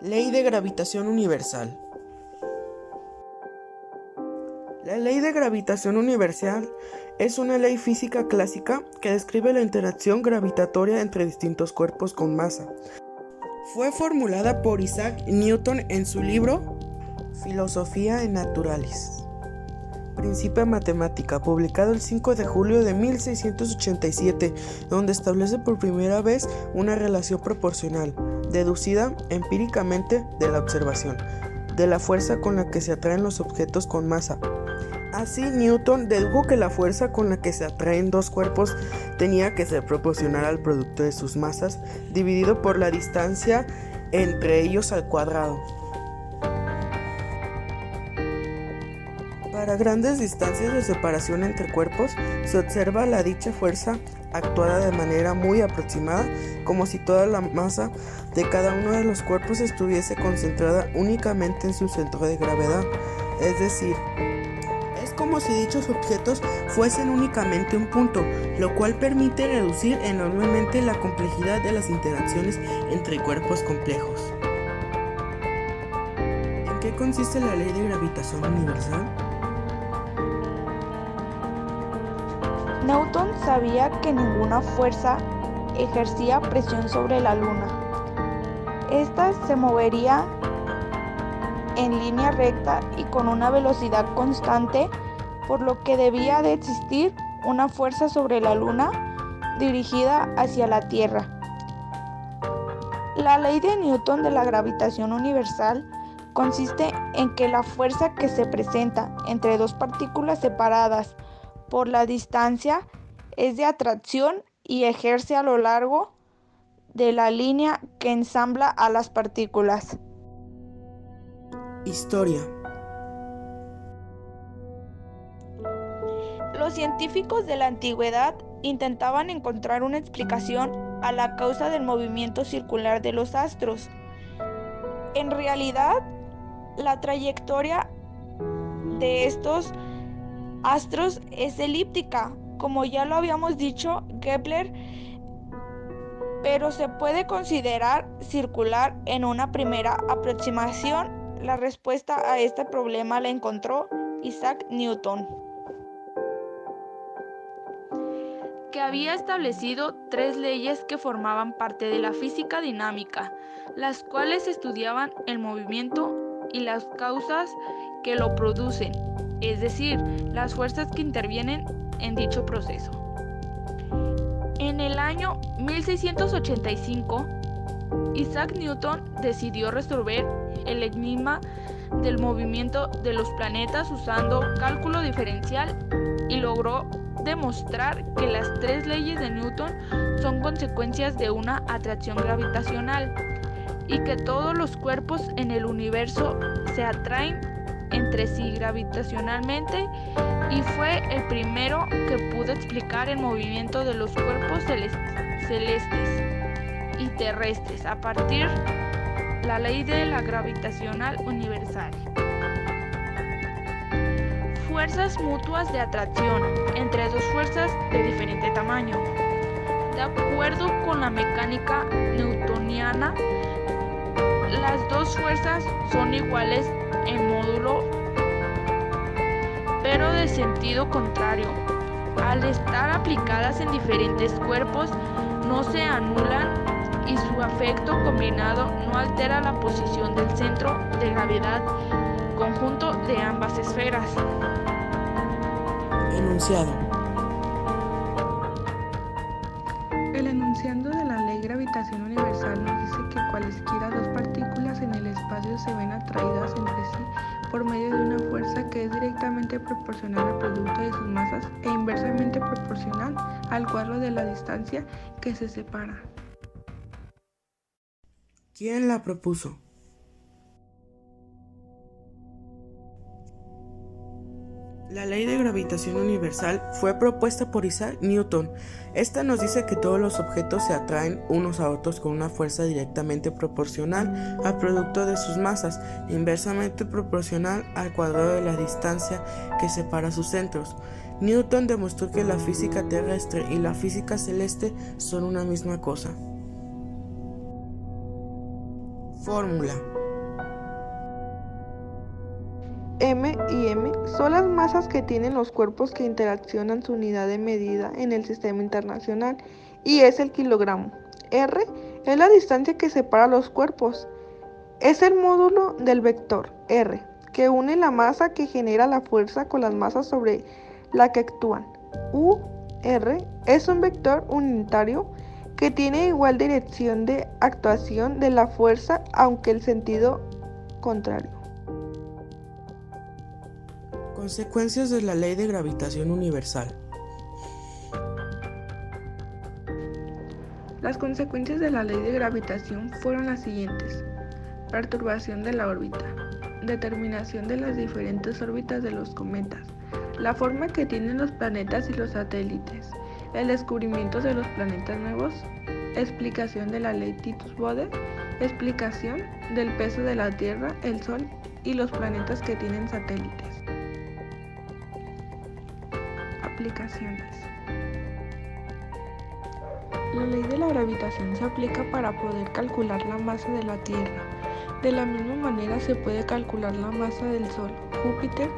Ley de gravitación universal. La ley de gravitación universal es una ley física clásica que describe la interacción gravitatoria entre distintos cuerpos con masa. Fue formulada por Isaac Newton en su libro Filosofía Naturalis Principia Matemática, publicado el 5 de julio de 1687, donde establece por primera vez una relación proporcional, deducida empíricamente de la observación, de la fuerza con la que se atraen los objetos con masa. Así, Newton dedujo que la fuerza con la que se atraen dos cuerpos tenía que ser proporcional al producto de sus masas, dividido por la distancia entre ellos al cuadrado. Para grandes distancias de separación entre cuerpos, se observa la dicha fuerza actuada de manera muy aproximada, como si toda la masa de cada uno de los cuerpos estuviese concentrada únicamente en su centro de gravedad, es decir, es como si dichos objetos fuesen únicamente un punto, lo cual permite reducir enormemente la complejidad de las interacciones entre cuerpos complejos. ¿En qué consiste la ley de gravitación universal? Newton sabía que ninguna fuerza ejercía presión sobre la Luna. Esta se movería en línea recta y con una velocidad constante, por lo que debía de existir una fuerza sobre la Luna dirigida hacia la Tierra. La ley de Newton de la gravitación universal consiste en que la fuerza que se presenta entre dos partículas separadas por la distancia es de atracción y ejerce a lo largo de la línea que ensambla a las partículas. Historia. Los científicos de la antigüedad intentaban encontrar una explicación a la causa del movimiento circular de los astros. En realidad, la trayectoria de estos astros es elíptica, como ya lo habíamos dicho Kepler, pero se puede considerar circular en una primera aproximación. La respuesta a este problema la encontró Isaac Newton, que había establecido tres leyes que formaban parte de la física dinámica, las cuales estudiaban el movimiento y las causas que lo producen, es decir, las fuerzas que intervienen en dicho proceso. En el año 1685, Isaac Newton decidió resolver el enigma del movimiento de los planetas usando cálculo diferencial y logró demostrar que las tres leyes de Newton son consecuencias de una atracción gravitacional y que todos los cuerpos en el universo se atraen entre sí gravitacionalmente, y fue el primero que pudo explicar el movimiento de los cuerpos celestes y terrestres a partir de la ley de la gravitacional universal. Fuerzas mutuas de atracción entre dos fuerzas de diferente tamaño. De acuerdo con la mecánica newtoniana, las dos fuerzas son iguales en módulo, pero de sentido contrario. Al estar aplicadas en diferentes cuerpos, no se anulan y su efecto combinado no altera la posición del centro de gravedad conjunto de ambas esferas. Enunciado. El enunciado de la ley de gravitación universal nos dice que cualesquiera dos partículas en el espacio se ven atraídas entre sí por medio de una fuerza que es directamente proporcional al producto de sus masas e inversamente proporcional al cuadrado de la distancia que se separa. ¿Quién la propuso? La ley de gravitación universal fue propuesta por Isaac Newton. Esta nos dice que todos los objetos se atraen unos a otros con una fuerza directamente proporcional al producto de sus masas, inversamente proporcional al cuadrado de la distancia que separa sus centros. Newton demostró que la física terrestre y la física celeste son una misma cosa. Fórmula. M y M son las masas que tienen los cuerpos que interaccionan su unidad de medida en el sistema internacional y es el kilogramo. R es la distancia que separa los cuerpos. Es el módulo del vector R, que une la masa que genera la fuerza con las masas sobre la que actúan. UR es un vector unitario que tiene igual dirección de actuación de la fuerza, aunque el sentido contrario. Consecuencias de la ley de gravitación universal. Las consecuencias de la ley de gravitación fueron las siguientes: perturbación de la órbita, determinación de las diferentes órbitas de los cometas, la forma que tienen los planetas y los satélites, el descubrimiento de los planetas nuevos, explicación de la ley Tithus-Bode, explicación del peso de la Tierra, el Sol y los planetas que tienen satélites. Aplicaciones. La ley de la gravitación se aplica para poder calcular la masa de la Tierra. De la misma manera se puede calcular la masa del Sol, Júpiter,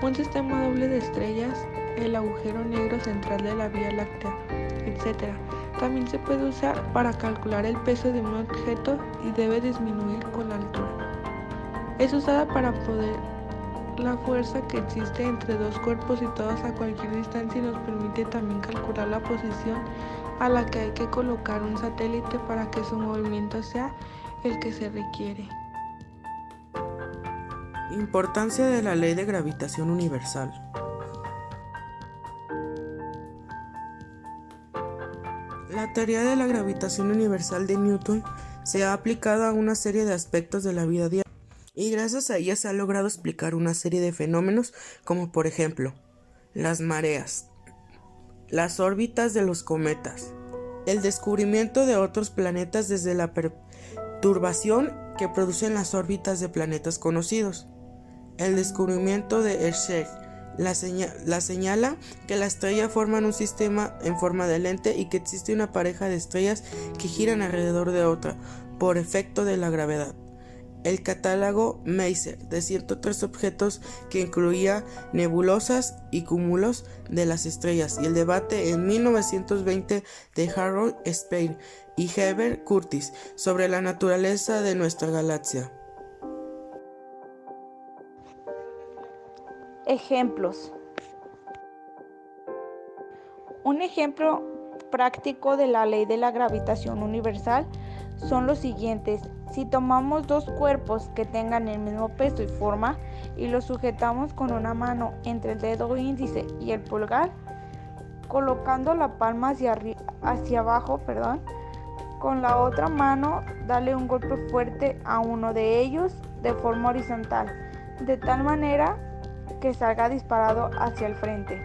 un sistema doble de estrellas, el agujero negro central de la Vía Láctea, etc. También se puede usar para calcular el peso de un objeto y debe disminuir con la altura. Es usada para poder la fuerza que existe entre dos cuerpos situados a cualquier distancia y nos permite también calcular la posición a la que hay que colocar un satélite para que su movimiento sea el que se requiere. Importancia de la ley de gravitación universal. La teoría de la gravitación universal de Newton se ha aplicado a una serie de aspectos de la vida diaria y gracias a ella se ha logrado explicar una serie de fenómenos como por ejemplo las mareas, las órbitas de los cometas, el descubrimiento de otros planetas desde la perturbación que producen las órbitas de planetas conocidos, el descubrimiento de Herschel la señala que la estrella forman un sistema en forma de lente y que existe una pareja de estrellas que giran alrededor de otra por efecto de la gravedad. El catálogo Messier de 103 objetos que incluía nebulosas y cúmulos de las estrellas y el debate en 1920 de Harold Speyer y Herbert Curtis sobre la naturaleza de nuestra galaxia. Ejemplos. Un ejemplo práctico de la ley de la gravitación universal son los siguientes. Si tomamos dos cuerpos que tengan el mismo peso y forma y los sujetamos con una mano entre el dedo índice y el pulgar, colocando la palma hacia abajo, con la otra mano dale un golpe fuerte a uno de ellos de forma horizontal, de tal manera que salga disparado hacia el frente.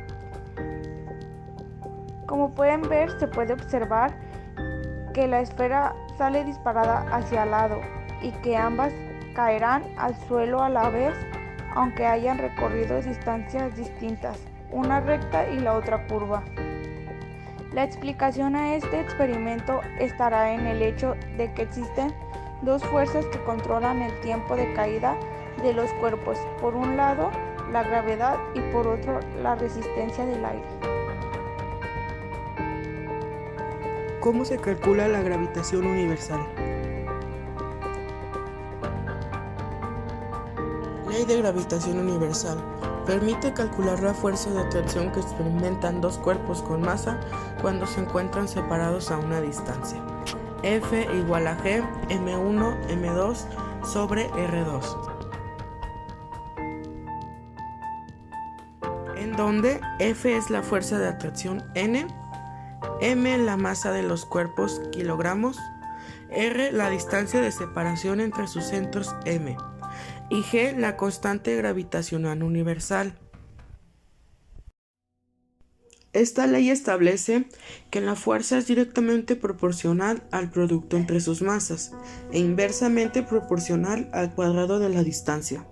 Como pueden ver, se puede observar que la esfera sale disparada hacia el lado y que ambas caerán al suelo a la vez, aunque hayan recorrido distancias distintas, una recta y la otra curva. La explicación a este experimento estará en el hecho de que existen dos fuerzas que controlan el tiempo de caída de los cuerpos, por un lado la gravedad y por otro la resistencia del aire. ¿Cómo se calcula la gravitación universal? Ley de gravitación universal. Permite calcular la fuerza de atracción que experimentan dos cuerpos con masa cuando se encuentran separados a una distancia. F igual a G, M1, M2 sobre R2. En donde F es la fuerza de atracción N, M la masa de los cuerpos kilogramos, R la distancia de separación entre sus centros M y G la constante gravitacional universal. Esta ley establece que la fuerza es directamente proporcional al producto entre sus masas e inversamente proporcional al cuadrado de la distancia.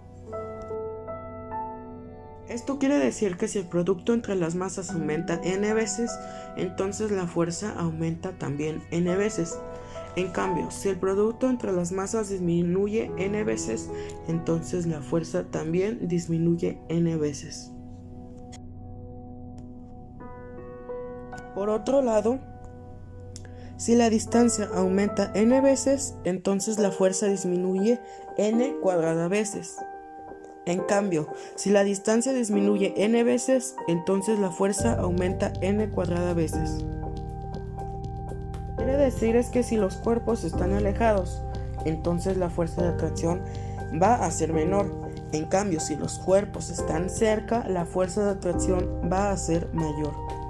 Esto quiere decir que si el producto entre las masas aumenta n veces, entonces la fuerza aumenta también n veces. En cambio, si el producto entre las masas disminuye n veces, entonces la fuerza también disminuye n veces. Por otro lado, si la distancia aumenta n veces, entonces la fuerza disminuye n cuadrada veces. En cambio, si la distancia disminuye n veces, entonces la fuerza aumenta n cuadrada veces. Quiere decir es que si los cuerpos están alejados, entonces la fuerza de atracción va a ser menor. En cambio, si los cuerpos están cerca, la fuerza de atracción va a ser mayor.